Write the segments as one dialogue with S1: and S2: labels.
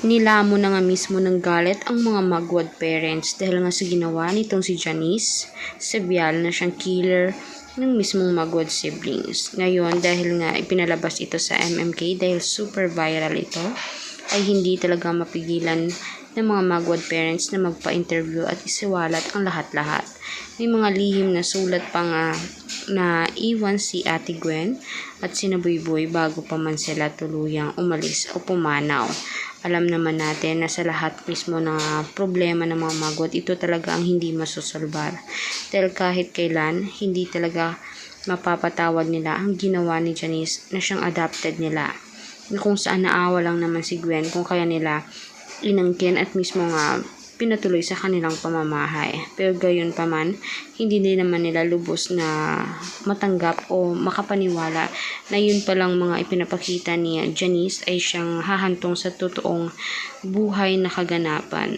S1: Nilamo na nga mismo ng galit ang mga Magwad parents dahil nga sa ginawa nitong si Janice Sebial na siyang killer ng mismong Magwad siblings. Ngayon, dahil nga ipinalabas ito sa MMK dahil super viral ito, ay hindi talaga mapigilan ng mga Magwad parents na magpa-interview at isiwalat ang lahat-lahat. May mga lihim na sulat pa nga na iwan si Ate Gwen at sina Boyboy bago pa man sila tuluyang umalis o pumanaw. Alam naman natin na sa lahat mismo ng problema ng mga Magwad, ito talaga ang hindi masusolbar. Dahil kahit kailan, hindi talaga mapapatawad nila ang ginawa ni Janice na siyang adopted nila. Kung saan naawa lang naman si Gwen kung kaya nila inangkin at mismo nga pinatuloy sa kanilang pamamahay. Pero gayon pa man, hindi din naman nila lubos na matanggap o makapaniwala na yun palang mga ipinapakita ni Janice ay siyang hahantong sa totoong buhay na kaganapan.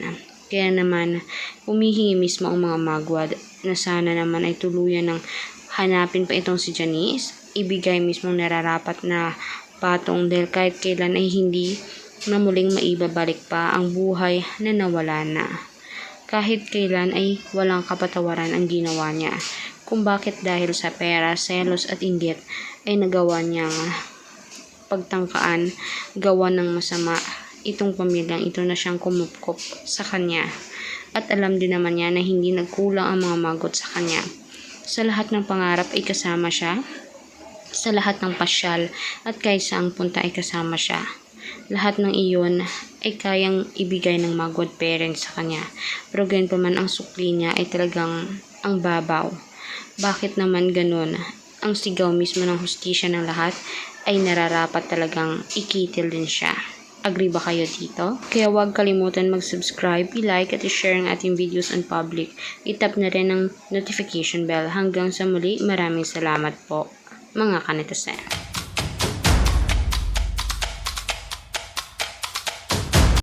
S1: Kaya naman, humihingi mismo ang mga Magwad na sana naman ay tuluyan ng hanapin pa itong si Janice, ibigay mismo nararapat na patong dahil kahit kailan ay hindi na muling maibabalik pa ang buhay na nawala na. Kahit kailan ay walang kapatawaran ang ginawa niya. Kung bakit dahil sa pera, selos at inggit ay nagawa niyang pagtangkaan, gawa ng masama itong pamilyang ito na siyang kumupkop sa kanya. At alam din naman niya na hindi nagkulang ang mga Magwad sa kanya. Sa lahat ng pangarap ay kasama siya. Sa lahat ng pasyal at kahit saang punta ay kasama siya. Lahat ng iyon ay kayang ibigay ng Magwad parents sa kanya. Pero ganyan pa man ang sukli niya ay talagang ang babaw. Bakit naman ganun? Ang sigaw mismo ng hustisya ng lahat ay nararapat talagang ikitil din siya. Agree ba kayo dito? Kaya huwag kalimutan mag-subscribe, i-like at i-share ang ating videos on public. I-tap na rin ang notification bell. Hanggang sa muli, maraming salamat po mga kanetasen.